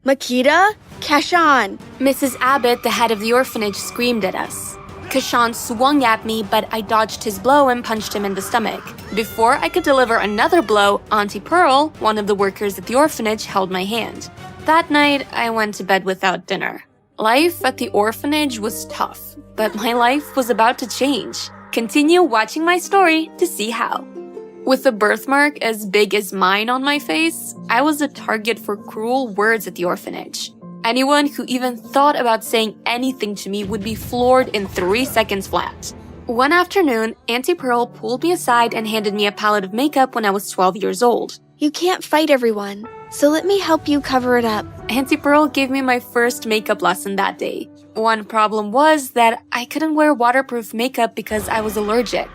Makita? Kashan! Mrs. Abbott, the head of the orphanage, screamed at us. Kashan swung at me, but I dodged his blow and punched him in the stomach. Before I could deliver another blow, Auntie Pearl, one of the workers at the orphanage, held my hand. That night, I went to bed without dinner. Life at the orphanage was tough, but my life was about to change. Continue watching my story to see how. With a birthmark as big as mine on my face, I was a target for cruel words at the orphanage. Anyone who even thought about saying anything to me would be floored in 3 seconds flat. One afternoon, Auntie Pearl pulled me aside and handed me a palette of makeup when I was 12 years old. You can't fight everyone, so let me help you cover it up. Auntie Pearl gave me my first makeup lesson that day. One problem was that I couldn't wear waterproof makeup because I was allergic.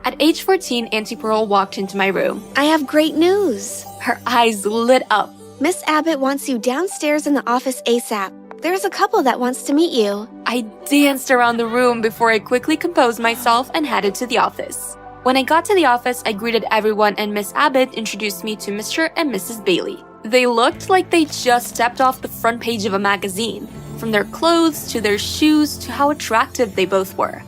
At age 14, Auntie Pearl walked into my room. I have great news. Her eyes lit up. Miss Abbott wants you downstairs in the office ASAP. There's a couple that wants to meet you. I danced around the room before I quickly composed myself and headed to the office. When I got to the office, I greeted everyone and Miss Abbott introduced me to Mr. and Mrs. Bailey. They looked like they just stepped off the front page of a magazine, from their clothes to their shoes to how attractive they both were.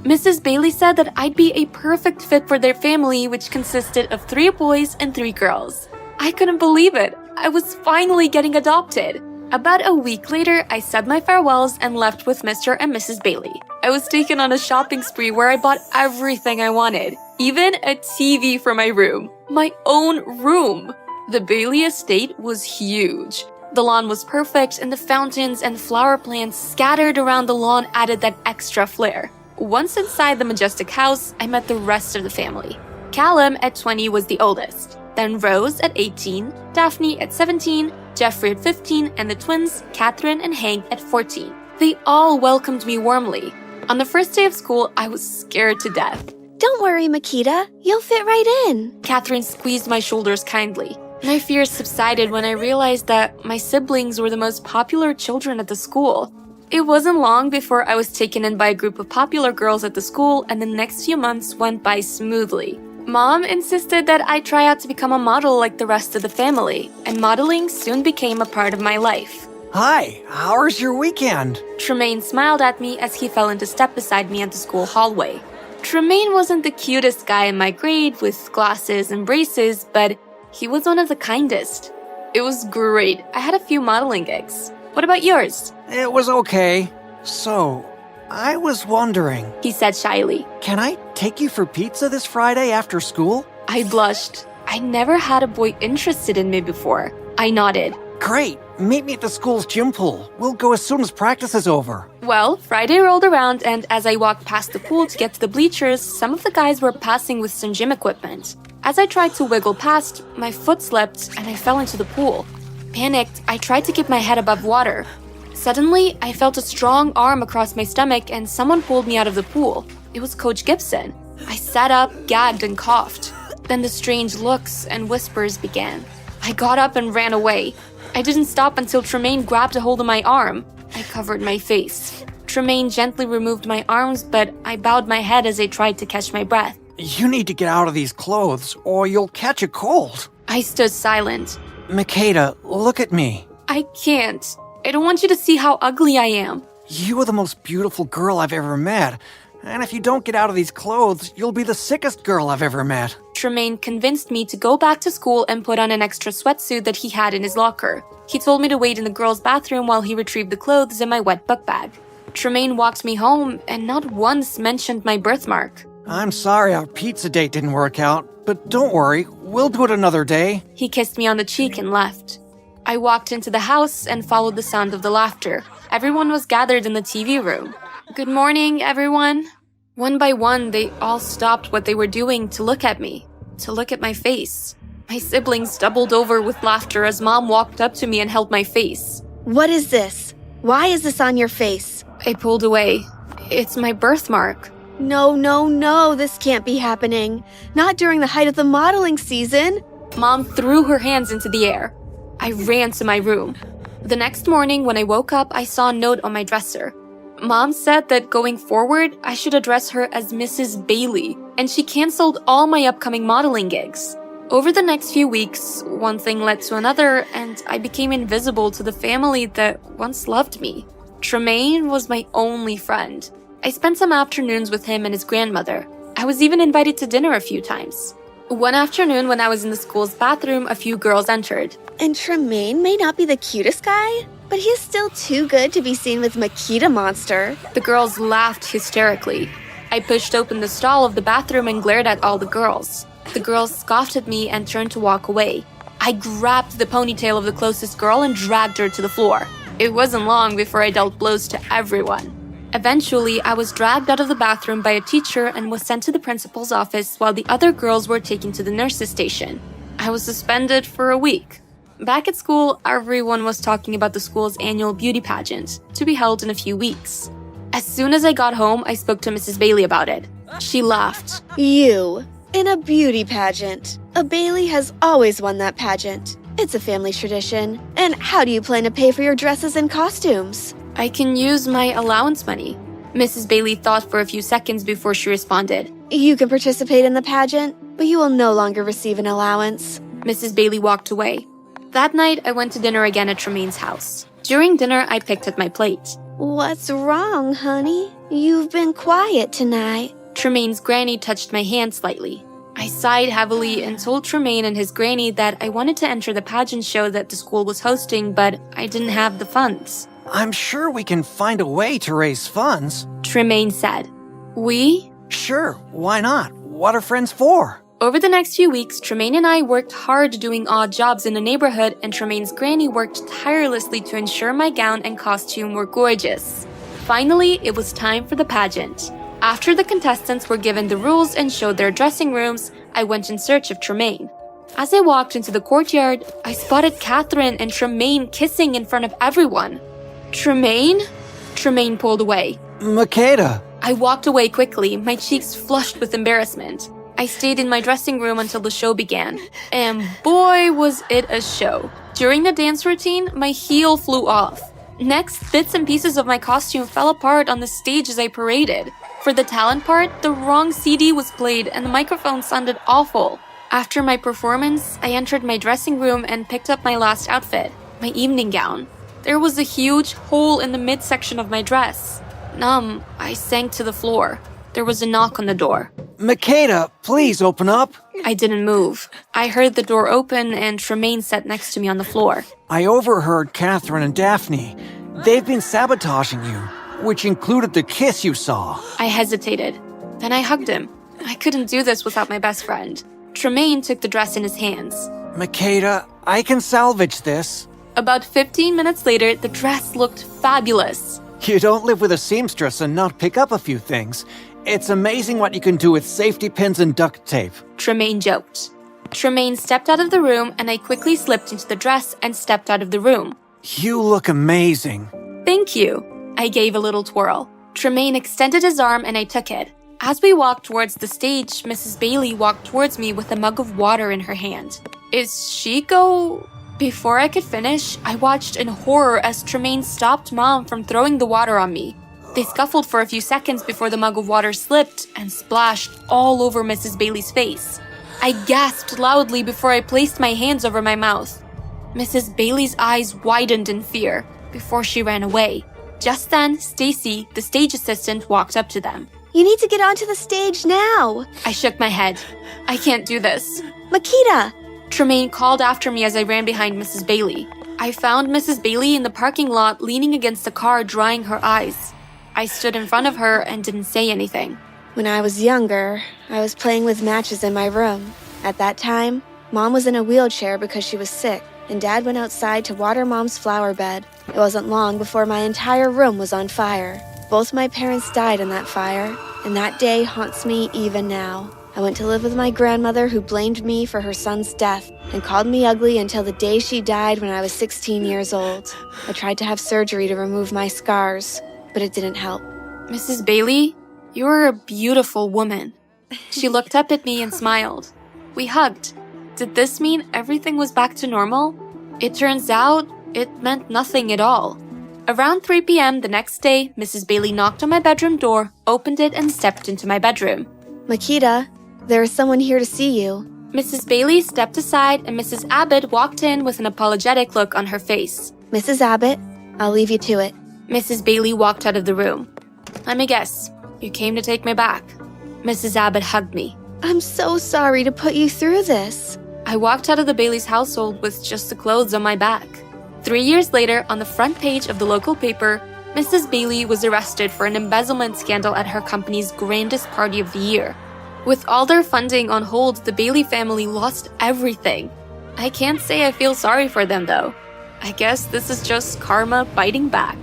Mrs. Bailey said that I'd be a perfect fit for their family, which consisted of 3 boys and 3 girls. I couldn't believe it. I was finally getting adopted. About a week later, I said my farewells and left with Mr. and Mrs. Bailey. I was taken on a shopping spree where I bought everything I wanted, even a TV for my room. My own room! The Bailey estate was huge. The lawn was perfect, and the fountains and flower plants scattered around the lawn added that extra flair. Once inside the majestic house, I met the rest of the family. Callum at 20 was the oldest, then Rose at 18, Daphne at 17, Jeffrey at 15, and the twins, Catherine and Hank, at 14. They all welcomed me warmly. On the first day of school, I was scared to death. Don't worry, Makita. You'll fit right in. Catherine squeezed my shoulders kindly. My fears subsided when I realized that my siblings were the most popular children at the school. It wasn't long before I was taken in by a group of popular girls at the school, and the next few months went by smoothly. Mom insisted that I try out to become a model like the rest of the family, and modeling soon became a part of my life. Hi, how's your weekend? Tremaine smiled at me as he fell into step beside me at the school hallway. Tremaine wasn't the cutest guy in my grade with glasses and braces, but he was one of the kindest. It was great. I had a few modeling gigs. What about yours? It was okay. So, I was wondering, He said shyly. can I take you for pizza this Friday after school? I blushed. I never had a boy interested in me before. I nodded. Great. Meet me at the school's gym pool. We'll go as soon as practice is over. Well, Friday rolled around, and as I walked past the pool to get to the bleachers, some of the guys were passing with some gym equipment. As I tried to wiggle past, my foot slipped and I fell into the pool. Panicked, I tried to keep my head above water. Suddenly, I felt a strong arm across my stomach and someone pulled me out of the pool. It was Coach Gibson. I sat up, gagged, and coughed. Then the strange looks and whispers began. I got up and ran away. I didn't stop until Tremaine grabbed a hold of my arm. I covered my face. Tremaine gently removed my arms, but I bowed my head as I tried to catch my breath. You need to get out of these clothes, or you'll catch a cold. I stood silent. Makita, look at me. I can't. I don't want you to see how ugly I am. You are the most beautiful girl I've ever met. And if you don't get out of these clothes, you'll be the sickest girl I've ever met. Tremaine convinced me to go back to school and put on an extra sweatsuit that he had in his locker. He told me to wait in the girls' bathroom while he retrieved the clothes in my wet book bag. Tremaine walked me home and not once mentioned my birthmark. I'm sorry our pizza date didn't work out, but don't worry, we'll do it another day. He kissed me on the cheek and left. I walked into the house and followed the sound of the laughter. Everyone was gathered in the TV room. Good morning, everyone. One by one, they all stopped what they were doing to look at me, to look at my face. My siblings doubled over with laughter as Mom walked up to me and held my face. What is this? Why is this on your face? I pulled away. It's my birthmark. No, this can't be happening. Not during the height of the modeling season. Mom threw her hands into the air. I ran to my room. The next morning, when I woke up, I saw a note on my dresser. Mom said that going forward, I should address her as Mrs. Bailey, and she canceled all my upcoming modeling gigs. Over the next few weeks, one thing led to another, and I became invisible to the family that once loved me. Tremaine was my only friend. I spent some afternoons with him and his grandmother. I was even invited to dinner a few times. One afternoon when I was in the school's bathroom, a few girls entered. And Tremaine may not be the cutest guy, but he's still too good to be seen with Makita Monster. The girls laughed hysterically. I pushed open the stall of the bathroom and glared at all the girls. The girls scoffed at me and turned to walk away. I grabbed the ponytail of the closest girl and dragged her to the floor. It wasn't long before I dealt blows to everyone. Eventually, I was dragged out of the bathroom by a teacher and was sent to the principal's office while the other girls were taken to the nurse's station. I was suspended for a week. Back at school, everyone was talking about the school's annual beauty pageant, to be held in a few weeks. As soon as I got home, I spoke to Mrs. Bailey about it. She laughed. You, in a beauty pageant. A Bailey has always won that pageant. It's a family tradition. And how do you plan to pay for your dresses and costumes? I can use my allowance money. Mrs. Bailey thought for a few seconds before she responded. You can participate in the pageant, but you will no longer receive an allowance. Mrs. Bailey walked away. That night, I went to dinner again at Tremaine's house. During dinner, I picked at my plate. What's wrong, honey? You've been quiet tonight. Tremaine's granny touched my hand slightly. I sighed heavily and told Tremaine and his granny that I wanted to enter the pageant show that the school was hosting, but I didn't have the funds. I'm sure we can find a way to raise funds. Tremaine said. We? Sure, why not? What are friends for? Over the next few weeks, Tremaine and I worked hard doing odd jobs in the neighborhood, and Tremaine's granny worked tirelessly to ensure my gown and costume were gorgeous. Finally, it was time for the pageant. After the contestants were given the rules and showed their dressing rooms, I went in search of Tremaine. As I walked into the courtyard, I spotted Catherine and Tremaine kissing in front of everyone. Tremaine? Tremaine pulled away. Makeda! I walked away quickly, my cheeks flushed with embarrassment. I stayed in my dressing room until the show began. And boy, was it a show. During the dance routine, my heel flew off. Next, bits and pieces of my costume fell apart on the stage as I paraded. For the talent part, the wrong CD was played and the microphone sounded awful. After my performance, I entered my dressing room and picked up my last outfit, my evening gown. There was a huge hole in the midsection of my dress. Numb, I sank to the floor. There was a knock on the door. Makeda, please open up. I didn't move. I heard the door open and Tremaine sat next to me on the floor. I overheard Catherine and Daphne. They've been sabotaging you, which included the kiss you saw. I hesitated. Then I hugged him. I couldn't do this without my best friend. Tremaine took the dress in his hands. Makeda, I can salvage this. About 15 minutes later, the dress looked fabulous. You don't live with a seamstress and not pick up a few things. It's amazing what you can do with safety pins and duct tape. Tremaine joked. Tremaine stepped out of the room and I quickly slipped into the dress and stepped out of the room. You look amazing. Thank you. I gave a little twirl. Tremaine extended his arm and I took it. As we walked towards the stage, Mrs. Bailey walked towards me with a mug of water in her hand. Is she go... Before I could finish, I watched in horror as Tremaine stopped Mom from throwing the water on me. They scuffled for a few seconds before the mug of water slipped and splashed all over Mrs. Bailey's face. I gasped loudly before I placed my hands over my mouth. Mrs. Bailey's eyes widened in fear before she ran away. Just then, Stacy, the stage assistant, walked up to them. You need to get onto the stage now. I shook my head. I can't do this. Makita! Tremaine called after me as I ran behind Mrs. Bailey. I found Mrs. Bailey in the parking lot leaning against a car, drying her eyes. I stood in front of her and didn't say anything. When I was younger, I was playing with matches in my room. At that time, Mom was in a wheelchair because she was sick, and Dad went outside to water Mom's flower bed. It wasn't long before my entire room was on fire. Both my parents died in that fire, and that day haunts me even now. I went to live with my grandmother, who blamed me for her son's death and called me ugly until the day she died when I was 16 years old. I tried to have surgery to remove my scars, but it didn't help. Mrs. Bailey, you're a beautiful woman. She looked up at me and smiled. We hugged. Did this mean everything was back to normal? It turns out it meant nothing at all. Around 3 p.m. the next day, Mrs. Bailey knocked on my bedroom door, opened it, and stepped into my bedroom. Makita, there is someone here to see you. Mrs. Bailey stepped aside and Mrs. Abbott walked in with an apologetic look on her face. Mrs. Abbott, I'll leave you to it. Mrs. Bailey walked out of the room. Let me guess, you came to take me back. Mrs. Abbott hugged me. I'm so sorry to put you through this. I walked out of the Bailey's household with just the clothes on my back. 3 years later, on the front page of the local paper, Mrs. Bailey was arrested for an embezzlement scandal at her company's grandest party of the year. With all their funding on hold, the Bailey family lost everything. I can't say I feel sorry for them though. I guess this is just karma biting back.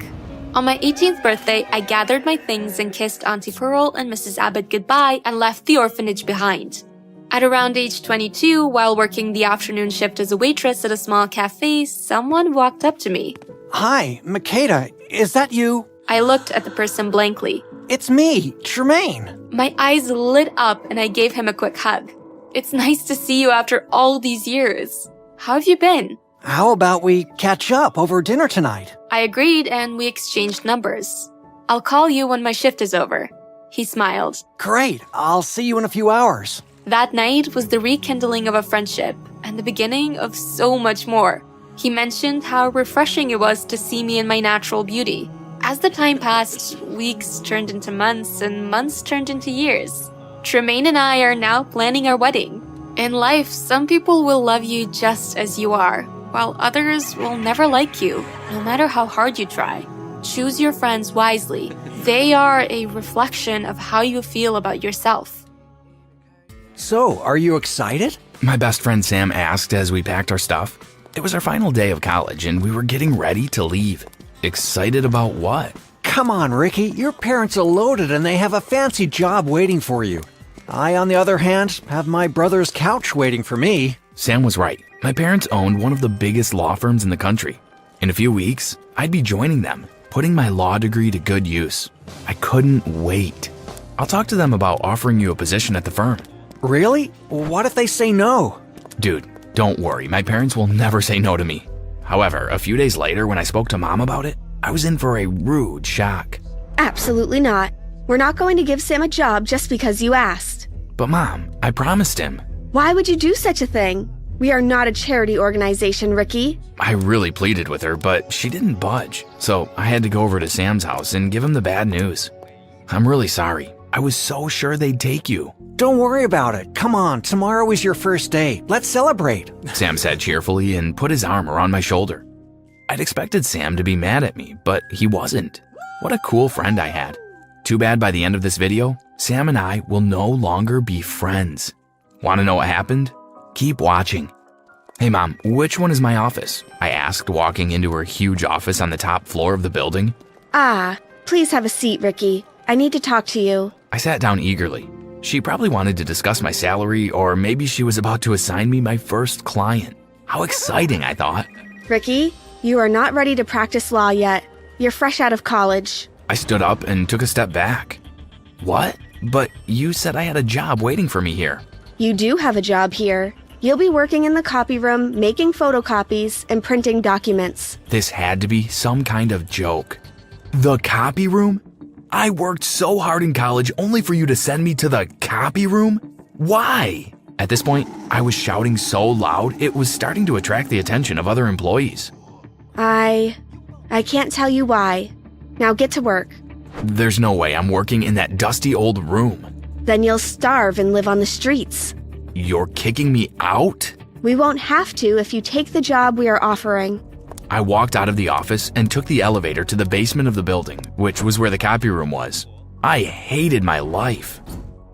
On my 18th birthday, I gathered my things and kissed Auntie Pearl and Mrs. Abbott goodbye and left the orphanage behind. At around age 22, while working the afternoon shift as a waitress at a small cafe, someone walked up to me. Hi, Makeda, is that you? I looked at the person blankly. It's me, Tremaine. My eyes lit up and I gave him a quick hug. It's nice to see you after all these years. How have you been? How about we catch up over dinner tonight? I agreed and we exchanged numbers. I'll call you when my shift is over. He smiled. Great, I'll see you in a few hours. That night was the rekindling of a friendship and the beginning of so much more. He mentioned how refreshing it was to see me in my natural beauty. As the time passed, weeks turned into months and months turned into years. Tremaine and I are now planning our wedding. In life, some people will love you just as you are, while others will never like you, no matter how hard you try. Choose your friends wisely. They are a reflection of how you feel about yourself. So, are you excited? My best friend Sam asked as we packed our stuff. It was our final day of college and we were getting ready to leave. Excited about what? Come on, Ricky, your parents are loaded and they have a fancy job waiting for you. I, on the other hand, have my brother's couch waiting for me. Sam was right. My parents owned one of the biggest law firms in the country. In a few weeks, I'd be joining them, putting my law degree to good use. I couldn't wait. I'll talk to them about offering you a position at the firm. Really? What if they say no? Dude, don't worry, my parents will never say no to me. However, a few days later when I spoke to Mom about it, I was in for a rude shock. Absolutely not. We're not going to give Sam a job just because you asked. But Mom, I promised him. Why would you do such a thing? We are not a charity organization, Ricky. I really pleaded with her, but she didn't budge. So I had to go over to Sam's house and give him the bad news. I'm really sorry. I was so sure they'd take you. Don't worry about it. Come on, tomorrow is your first day. Let's celebrate. Sam said cheerfully and put his arm around my shoulder. I'd expected Sam to be mad at me, but he wasn't. What a cool friend I had. Too bad by the end of this video, Sam and I will no longer be friends. Want to know what happened? Keep watching. Hey Mom, which one is my office? I asked, walking into her huge office on the top floor of the building. Please have a seat, Ricky. I need to talk to you. I sat down eagerly. She probably wanted to discuss my salary, or maybe she was about to assign me my first client. How exciting, I thought. Ricky, you are not ready to practice law yet. You're fresh out of college. I stood up and took a step back. What? But you said I had a job waiting for me here. You do have a job here. You'll be working in the copy room, making photocopies, and printing documents. This had to be some kind of joke. The copy room? I worked so hard in college only for you to send me to the copy room? Why? At this point, I was shouting so loud it was starting to attract the attention of other employees. I can't tell you why. Now get to work. There's no way I'm working in that dusty old room. Then you'll starve and live on the streets. You're kicking me out? We won't have to if you take the job we are offering. I walked out of the office and took the elevator to the basement of the building, which was where the copy room was. I hated my life.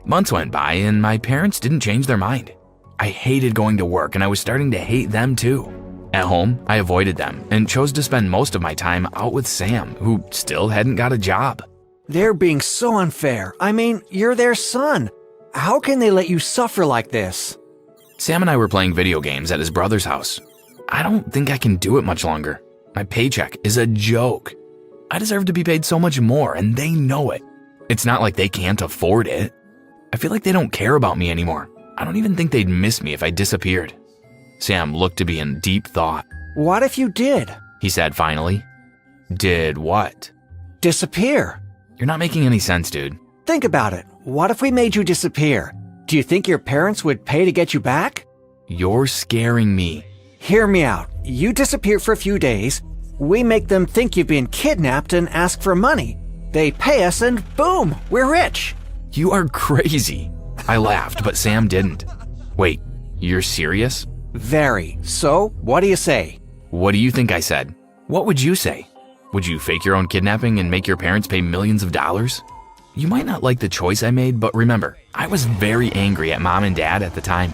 Months went by and my parents didn't change their mind. I hated going to work and I was starting to hate them too. At home, I avoided them and chose to spend most of my time out with Sam, who still hadn't got a job. They're being so unfair. I mean, you're their son. How can they let you suffer like this? Sam and I were playing video games at his brother's house. I don't think I can do it much longer. My paycheck is a joke. I deserve to be paid so much more, and they know it. It's not like they can't afford it. I feel like they don't care about me anymore. I don't even think they'd miss me if I disappeared. Sam looked to be in deep thought. What if you did? He said finally. Did what? Disappear. You're not making any sense, dude. Think about it. What if we made you disappear? Do you think your parents would pay to get you back? You're scaring me. Hear me out. You disappear for a few days. We make them think you've been kidnapped and ask for money. They pay us and boom, we're rich. You are crazy. I laughed, but Sam didn't. Wait, you're serious? Very. So, what do you say? What do you think I said? What would you say? Would you fake your own kidnapping and make your parents pay millions of dollars? You might not like the choice I made, but remember, I was very angry at Mom and Dad at the time.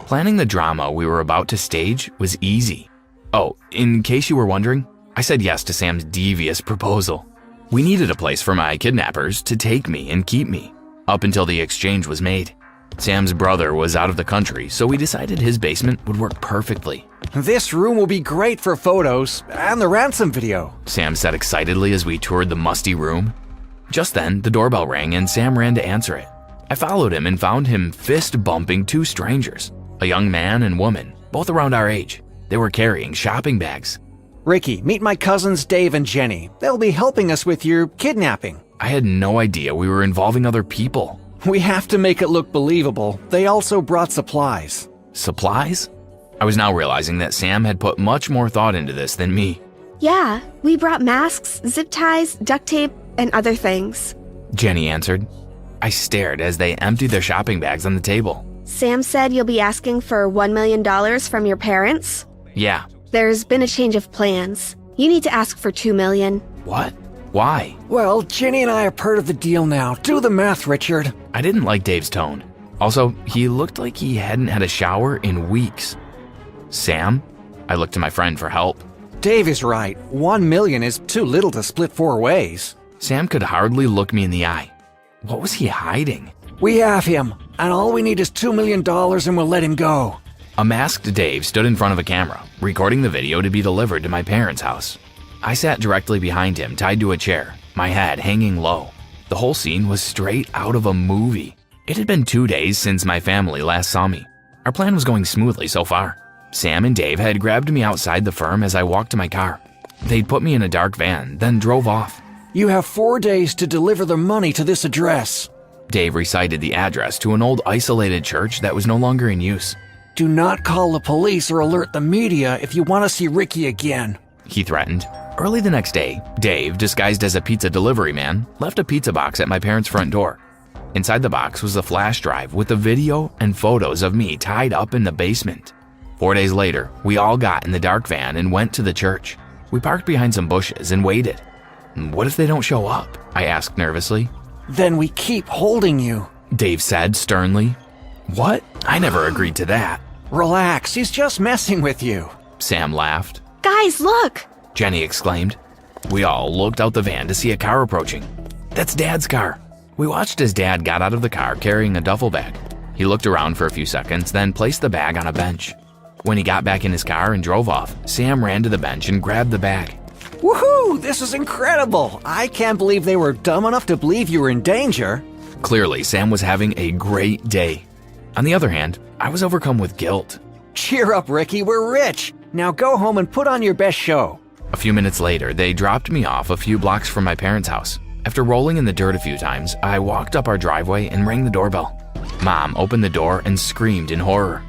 Planning the drama we were about to stage was easy. Oh, in case you were wondering, I said yes to Sam's devious proposal. We needed a place for my kidnappers to take me and keep me, up until the exchange was made. Sam's brother was out of the country, so we decided his basement would work perfectly. This room will be great for photos and the ransom video, Sam said excitedly as we toured the musty room. Just then, the doorbell rang and Sam ran to answer it. I followed him and found him fist-bumping two strangers, a young man and woman, both around our age. They were carrying shopping bags. Ricky, meet my cousins Dave and Jenny. They'll be helping us with your kidnapping. I had no idea we were involving other people. We have to make it look believable. They also brought supplies. Supplies? I was now realizing that Sam had put much more thought into this than me. Yeah, we brought masks, zip ties, duct tape, and other things. Jenny answered. I stared as they emptied their shopping bags on the table. Sam said you'll be asking for $1 million from your parents? Yeah. There's been a change of plans. You need to ask for $2 million. What? Why? Well, Jenny and I are part of the deal now. Do the math, Richard. I didn't like Dave's tone. Also, he looked like he hadn't had a shower in weeks. Sam? I looked to my friend for help. Dave is right. $1 million is too little to split 4 ways. Sam could hardly look me in the eye. What was he hiding? We have him, and all we need is $2 million and we'll let him go. A masked Dave stood in front of a camera, recording the video to be delivered to my parents' house. I sat directly behind him, tied to a chair, my head hanging low. The whole scene was straight out of a movie. It had been 2 days since my family last saw me. Our plan was going smoothly so far. Sam and Dave had grabbed me outside the firm as I walked to my car. They'd put me in a dark van, then drove off. You have 4 days to deliver the money to this address. Dave recited the address to an old isolated church that was no longer in use. Do not call the police or alert the media if you want to see Ricky again, he threatened. Early the next day, Dave, disguised as a pizza delivery man, left a pizza box at my parents' front door. Inside the box was a flash drive with a video and photos of me tied up in the basement. 4 days later, we all got in the dark van and went to the church. We parked behind some bushes and waited. What if they don't show up? I asked nervously. Then we keep holding you, Dave said sternly. What? I never agreed to that. Relax, he's just messing with you. Sam laughed. Guys, look! Jenny exclaimed. We all looked out the van to see a car approaching. That's Dad's car. We watched as Dad got out of the car carrying a duffel bag. He looked around for a few seconds, then placed the bag on a bench. When he got back in his car and drove off, Sam ran to the bench and grabbed the bag. Woohoo! This is incredible! I can't believe they were dumb enough to believe you were in danger. Clearly, Sam was having a great day. On the other hand, I was overcome with guilt. Cheer up, Ricky, we're rich! Now go home and put on your best show. A few minutes later, they dropped me off a few blocks from my parents' house. After rolling in the dirt a few times, I walked up our driveway and rang the doorbell. Mom opened the door and screamed in horror.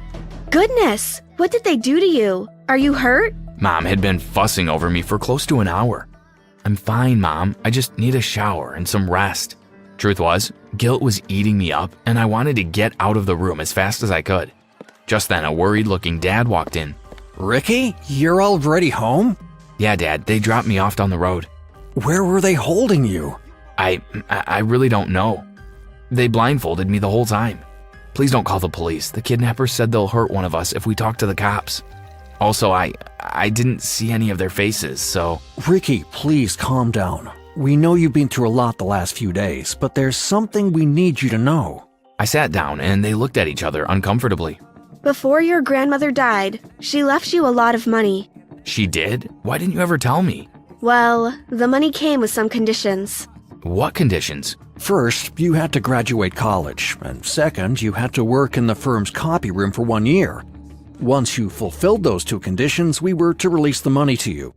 Goodness! What did they do to you? Are you hurt? Mom had been fussing over me for close to an hour. I'm fine, Mom. I just need a shower and some rest. Truth was, guilt was eating me up, and I wanted to get out of the room as fast as I could. Just then, a worried-looking dad walked in. Ricky, you're already home? Yeah, Dad, they dropped me off down the road. Where were they holding you? I really don't know. They blindfolded me the whole time. Please don't call the police. The kidnappers said they'll hurt one of us if we talk to the cops. Also, I didn't see any of their faces, so... Ricky, please calm down. We know you've been through a lot the last few days, but there's something we need you to know. I sat down and they looked at each other uncomfortably. Before your grandmother died, she left you a lot of money. She did? Why didn't you ever tell me? Well, the money came with some conditions. What conditions? First, you had to graduate college, and second, you had to work in the firm's copy room for 1 year. Once you fulfilled those 2 conditions, we were to release the money to you.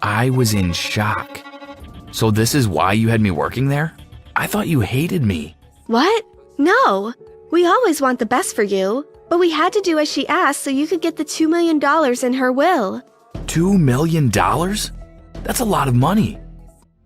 I was in shock. So this is why you had me working there? I thought you hated me. What? No. We always want the best for you. But we had to do as she asked so you could get the $2 million in her will. $2 million? That's a lot of money.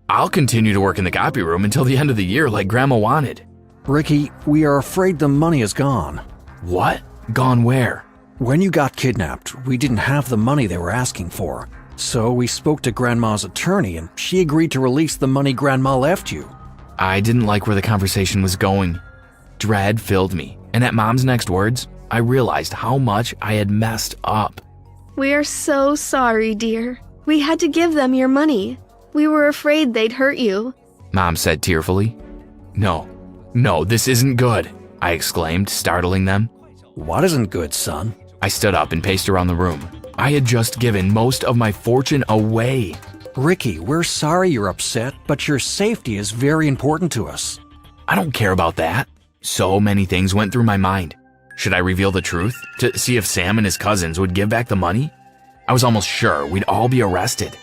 I'll continue to work in the copy room until the end of the year like Grandma wanted. Ricky, we are afraid the money is gone. What? Gone where? When you got kidnapped, we didn't have the money they were asking for. So we spoke to Grandma's attorney and she agreed to release the money Grandma left you. I didn't like where the conversation was going. Dread filled me, and at Mom's next words, I realized how much I had messed up. We are so sorry, dear. We had to give them your money. We were afraid they'd hurt you. Mom said tearfully. No, this isn't good, I exclaimed, startling them. What isn't good, son? I stood up and paced around the room. I had just given most of my fortune away. Ricky, we're sorry you're upset, but your safety is very important to us. I don't care about that. So many things went through my mind. Should I reveal the truth to see if Sam and his cousins would give back the money? I was almost sure we'd all be arrested.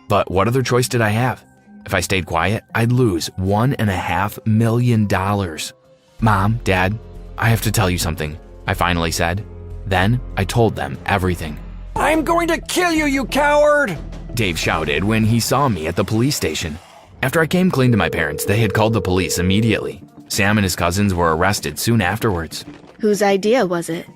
But what other choice did I have? If I stayed quiet, I'd lose $1.5 million. Mom, Dad, I have to tell you something, I finally said. Then I told them everything. I'm going to kill you, you coward! Dave shouted when he saw me at the police station. After I came clean to my parents, they had called the police immediately. Sam and his cousins were arrested soon afterwards. Whose idea was it?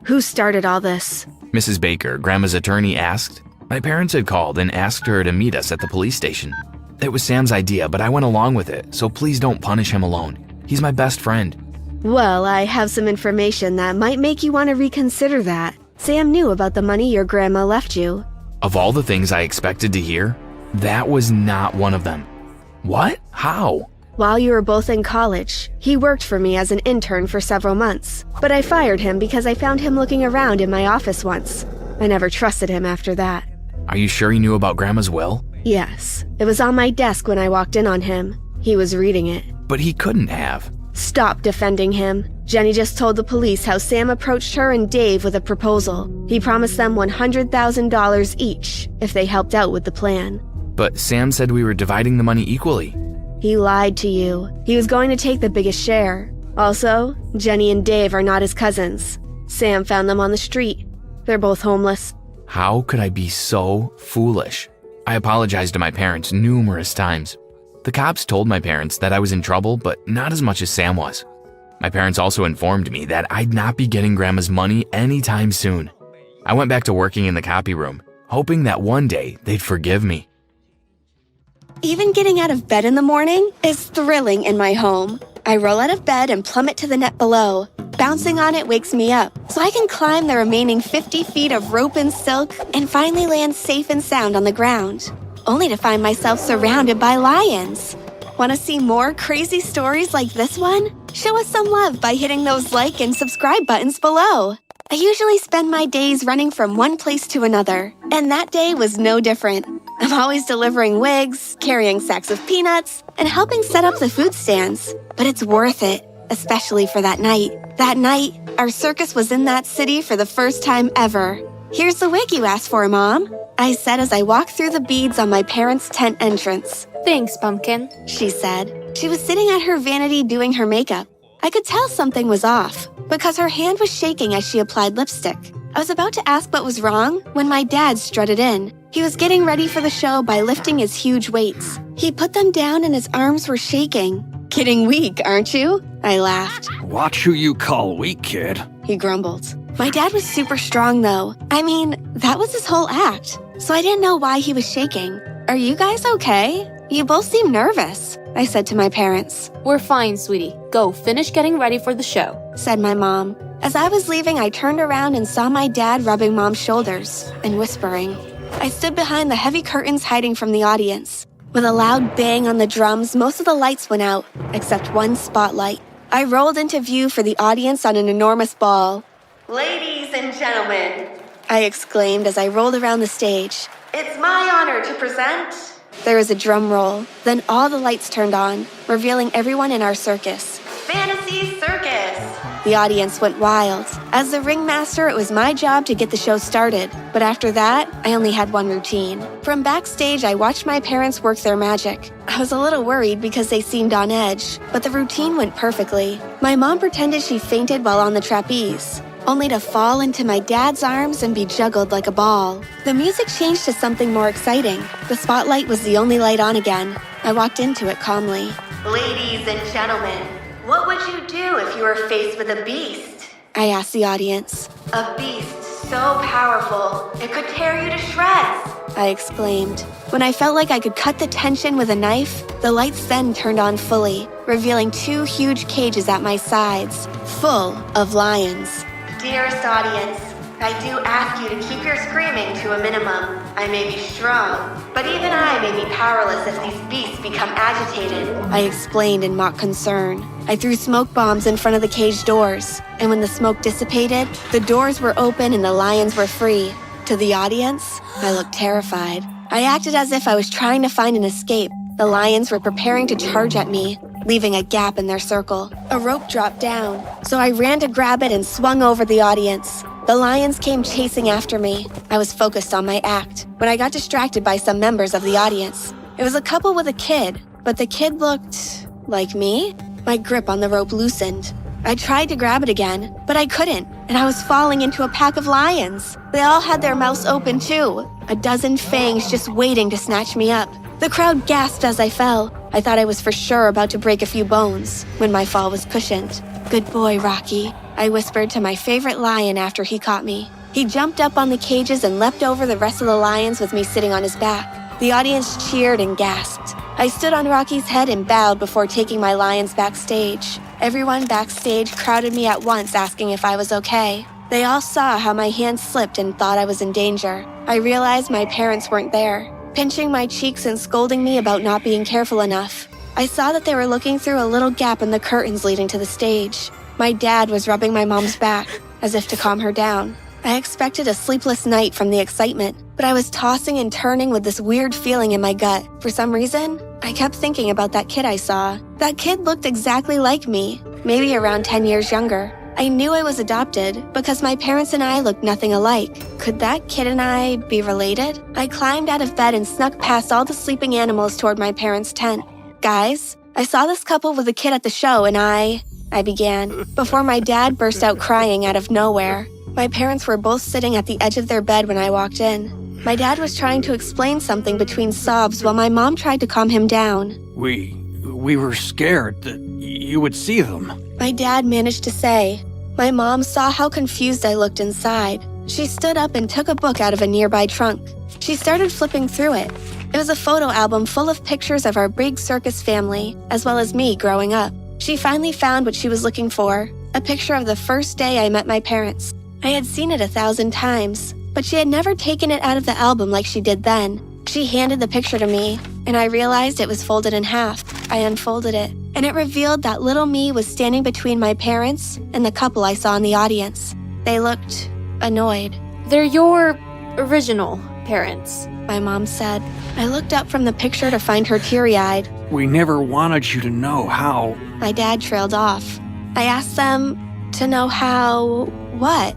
Who started all this? Mrs. Baker, Grandma's attorney, asked. My parents had called and asked her to meet us at the police station. It was Sam's idea, but I went along with it, so please don't punish him alone. He's my best friend. Well, I have some information that might make you want to reconsider that. Sam knew about the money your grandma left you. Of all the things I expected to hear, that was not one of them. What? How? While you were both in college, he worked for me as an intern for several months. But I fired him because I found him looking around in my office once. I never trusted him after that. Are you sure he knew about Grandma's will? Yes. It was on my desk when I walked in on him. He was reading it. But he couldn't have. Stop defending him. Jenny just told the police how Sam approached her and Dave with a proposal. He promised them $100,000 each if they helped out with the plan. But Sam said we were dividing the money equally. He lied to you. He was going to take the biggest share. Also, Jenny and Dave are not his cousins. Sam found them on the street. They're both homeless. How could I be so foolish? I apologized to my parents numerous times. The cops told my parents that I was in trouble, but not as much as Sam was. My parents also informed me that I'd not be getting Grandma's money anytime soon. I went back to working in the copy room, hoping that one day they'd forgive me. Even getting out of bed in the morning is thrilling in my home. I roll out of bed and plummet to the net below. Bouncing on it wakes me up, so I can climb the remaining 50 feet of rope and silk and finally land safe and sound on the ground, only to find myself surrounded by lions. Want to see more crazy stories like this one? Show us some love by hitting those like and subscribe buttons below. I usually spend my days running from one place to another, and that day was no different. I'm always delivering wigs, carrying sacks of peanuts, and helping set up the food stands. But it's worth it, especially for that night. That night, our circus was in that city for the first time ever. Here's the wig you asked for, Mom, I said as I walked through the beads on my parents' tent entrance. Thanks, Pumpkin. She said. She was sitting at her vanity doing her makeup. I could tell something was off, because her hand was shaking as she applied lipstick. I was about to ask what was wrong when my dad strutted in. He was getting ready for the show by lifting his huge weights. He put them down and his arms were shaking. Kidding weak, aren't you? I laughed. Watch who you call weak, kid. He grumbled. My dad was super strong, though. I mean, that was his whole act. So I didn't know why he was shaking. Are you guys okay? You both seem nervous, I said to my parents. We're fine, sweetie. Go finish getting ready for the show, said my mom. As I was leaving, I turned around and saw my dad rubbing Mom's shoulders and whispering. I stood behind the heavy curtains hiding from the audience. With a loud bang on the drums, most of the lights went out, except one spotlight. I rolled into view for the audience on an enormous ball. Ladies and gentlemen, I exclaimed as I rolled around the stage. It's my honor to present. There was a drum roll. Then all the lights turned on, revealing everyone in our circus. Fantasy Circus! The audience went wild. As the ringmaster, it was my job to get the show started. But after that, I only had one routine. From backstage, I watched my parents work their magic. I was a little worried because they seemed on edge, but the routine went perfectly. My mom pretended she fainted while on the trapeze. only to fall into my dad's arms and be juggled like a ball. The music changed to something more exciting. The spotlight was the only light on again. I walked into it calmly. Ladies and gentlemen, what would you do if you were faced with a beast? I asked the audience. A beast so powerful, it could tear you to shreds, I exclaimed. When I felt like I could cut the tension with a knife, the lights then turned on fully, revealing 2 huge cages at my sides, full of lions. Dearest audience, I do ask you to keep your screaming to a minimum. I may be strong, but even I may be powerless if these beasts become agitated, I explained in mock concern. I threw smoke bombs in front of the cage doors, and when the smoke dissipated, the doors were open and the lions were free. To the audience, I looked terrified. I acted as if I was trying to find an escape. The lions were preparing to charge at me, leaving a gap in their circle. A rope dropped down, so I ran to grab it and swung over the audience. The lions came chasing after me. I was focused on my act when I got distracted by some members of the audience. It was a couple with a kid, but the kid looked like me. My grip on the rope loosened. I tried to grab it again, but I couldn't, and I was falling into a pack of lions. They all had their mouths open too, a dozen fangs just waiting to snatch me up. The crowd gasped as I fell. I thought I was for sure about to break a few bones when my fall was cushioned. Good boy, Rocky, I whispered to my favorite lion after he caught me. He jumped up on the cages and leapt over the rest of the lions with me sitting on his back. The audience cheered and gasped. I stood on Rocky's head and bowed before taking my lions backstage. Everyone backstage crowded me at once, asking if I was okay. They all saw how my hands slipped and thought I was in danger. I realized my parents weren't there, pinching my cheeks and scolding me about not being careful enough. I saw that they were looking through a little gap in the curtains leading to the stage. My dad was rubbing my mom's back, as if to calm her down. I expected a sleepless night from the excitement, but I was tossing and turning with this weird feeling in my gut. For some reason, I kept thinking about that kid I saw. That kid looked exactly like me, maybe around 10 years younger. I knew I was adopted because my parents and I looked nothing alike. Could that kid and I be related? I climbed out of bed and snuck past all the sleeping animals toward my parents' tent. Guys, I saw this couple with a kid at the show and I began, before my dad burst out crying out of nowhere. My parents were both sitting at the edge of their bed when I walked in. My dad was trying to explain something between sobs while my mom tried to calm him down. We were scared that you would see them. My dad managed to say. My mom saw how confused I looked inside. She stood up and took a book out of a nearby trunk. She started flipping through it. It was a photo album full of pictures of our big circus family, as well as me growing up. She finally found what she was looking for, a picture of the first day I met my parents. I had seen it 1,000 times, but she had never taken it out of the album like she did then. She handed the picture to me, and I realized it was folded in half. I unfolded it, and it revealed that little me was standing between my parents and the couple I saw in the audience. They looked annoyed. They're your original parents, my mom said. I looked up from the picture to find her teary-eyed. We never wanted you to know how. My dad trailed off. I asked them to know how what?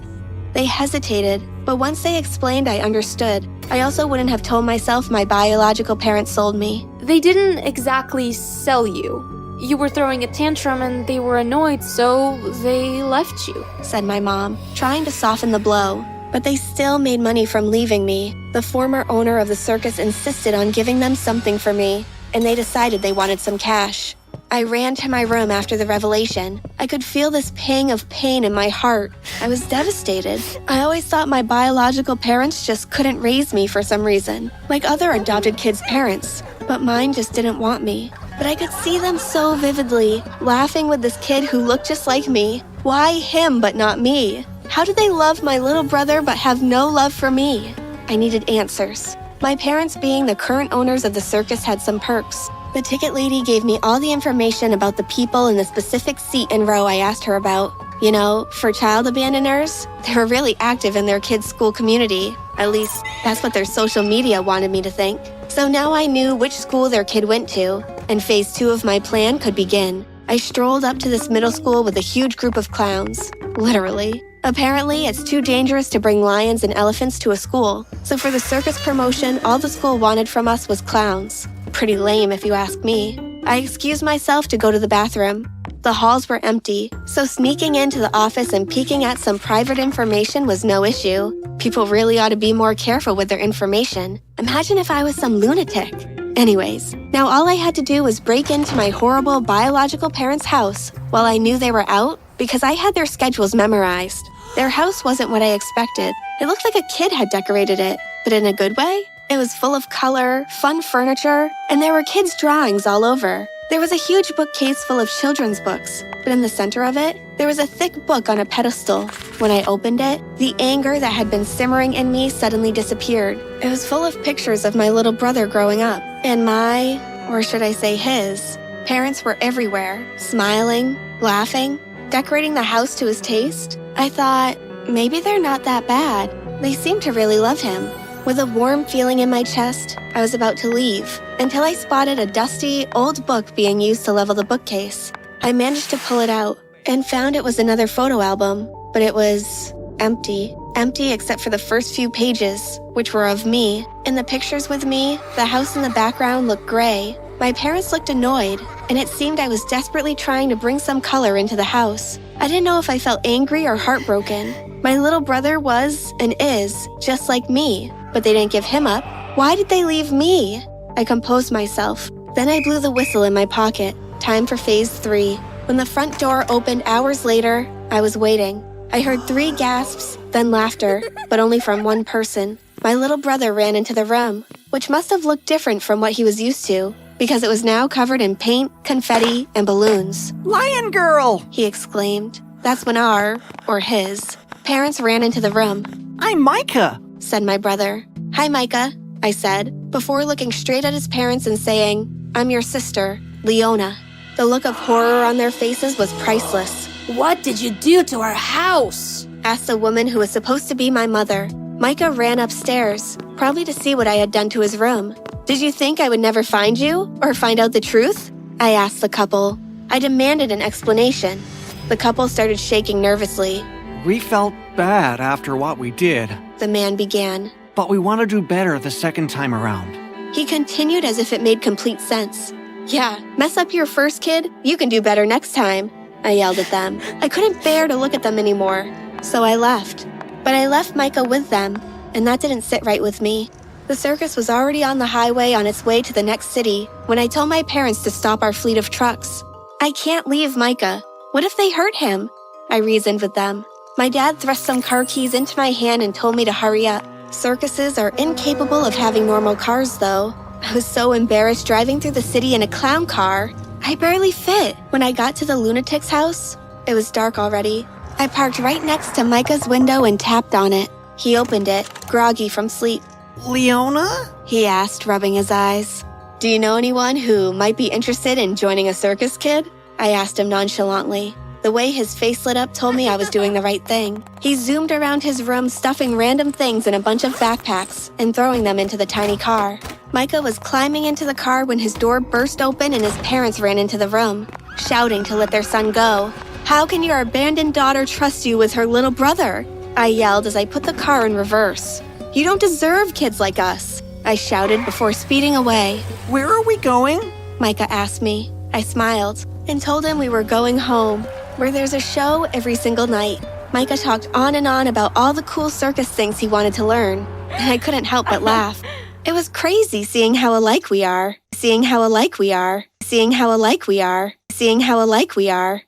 They hesitated, but once they explained, I understood. I also wouldn't have told myself my biological parents sold me. They didn't exactly sell you. You were throwing a tantrum and they were annoyed, so they left you, said my mom, trying to soften the blow. But they still made money from leaving me. The former owner of the circus insisted on giving them something for me, and they decided they wanted some cash. I ran to my room after the revelation. I could feel this pang of pain in my heart. I was devastated. I always thought my biological parents just couldn't raise me for some reason, like other adopted kids' parents. But mine just didn't want me. But I could see them so vividly, laughing with this kid who looked just like me. Why him but not me? How did they love my little brother but have no love for me? I needed answers. My parents being the current owners of the circus had some perks. The ticket lady gave me all the information about the people in the specific seat and row I asked her about. You know, for child abandoners, they were really active in their kids' school community. At least, that's what their social media wanted me to think. So now I knew which school their kid went to, and phase 2 of my plan could begin. I strolled up to this middle school with a huge group of clowns. Literally. Apparently, it's too dangerous to bring lions and elephants to a school. So for the circus promotion, all the school wanted from us was clowns. Pretty lame if you ask me. I excused myself to go to the bathroom. The halls were empty, so sneaking into the office and peeking at some private information was no issue. People really ought to be more careful with their information. Imagine if I was some lunatic. Anyways, now all I had to do was break into my horrible biological parents' house while I knew they were out because I had their schedules memorized. Their house wasn't what I expected. It looked like a kid had decorated it, but in a good way. It was full of color, fun furniture, and there were kids' drawings all over. There was a huge bookcase full of children's books, but in the center of it, there was a thick book on a pedestal. When I opened it, the anger that had been simmering in me suddenly disappeared. It was full of pictures of my little brother growing up, and my, or should I say his, parents were everywhere, smiling, laughing, decorating the house to his taste. I thought, maybe they're not that bad. They seem to really love him. With a warm feeling in my chest, I was about to leave, until I spotted a dusty, old book being used to level the bookcase. I managed to pull it out, and found it was another photo album, but it was empty. Empty except for the first few pages, which were of me. In the pictures with me, the house in the background looked gray. My parents looked annoyed, and it seemed I was desperately trying to bring some color into the house. I didn't know if I felt angry or heartbroken. My little brother was, and is, just like me, but they didn't give him up. Why did they leave me? I composed myself. Then I blew the whistle in my pocket. Time for phase 3. When the front door opened hours later, I was waiting. I heard 3 gasps, then laughter, but only from one person. My little brother ran into the room, which must have looked different from what he was used to, because it was now covered in paint, confetti, and balloons. Lion Girl! He exclaimed. That's when our, or his, parents ran into the room. I'm Micah! Said my brother. Hi, Micah, I said, before looking straight at his parents and saying, I'm your sister, Leona. The look of horror on their faces was priceless. What did you do to our house? Asked the woman who was supposed to be my mother. Micah ran upstairs, probably to see what I had done to his room. Did you think I would never find you, or find out the truth? I asked the couple. I demanded an explanation. The couple started shaking nervously. We felt bad after what we did, The man began. but we want to do better the second time around. He continued as if it made complete sense. Yeah, mess up your first kid, you can do better next time. I yelled at them. I couldn't bear to look at them anymore, so I left. But I left Micah with them, and that didn't sit right with me. The circus was already on the highway on its way to the next city when I told my parents to stop our fleet of trucks. I can't leave Micah. What if they hurt him? I reasoned with them. My dad thrust some car keys into my hand and told me to hurry up. Circuses are incapable of having normal cars, though. I was so embarrassed driving through the city in a clown car. I barely fit. When I got to the lunatic's house, it was dark already. I parked right next to Micah's window and tapped on it. He opened it, groggy from sleep. Leona? He asked, rubbing his eyes. Do you know anyone who might be interested in joining a circus, kid? I asked him nonchalantly. The way his face lit up told me I was doing the right thing. He zoomed around his room, stuffing random things in a bunch of backpacks and throwing them into the tiny car. Micah was climbing into the car when his door burst open and his parents ran into the room, shouting to let their son go. How can your abandoned daughter trust you with her little brother? I yelled as I put the car in reverse. You don't deserve kids like us, I shouted before speeding away. Where are we going? Micah asked me. I smiled and told him we were going home, where there's a show every single night. Micah talked on and on about all the cool circus things he wanted to learn, and I couldn't help but laugh. It was crazy seeing how alike we are, seeing how alike we are, seeing how alike we are, seeing how alike we are.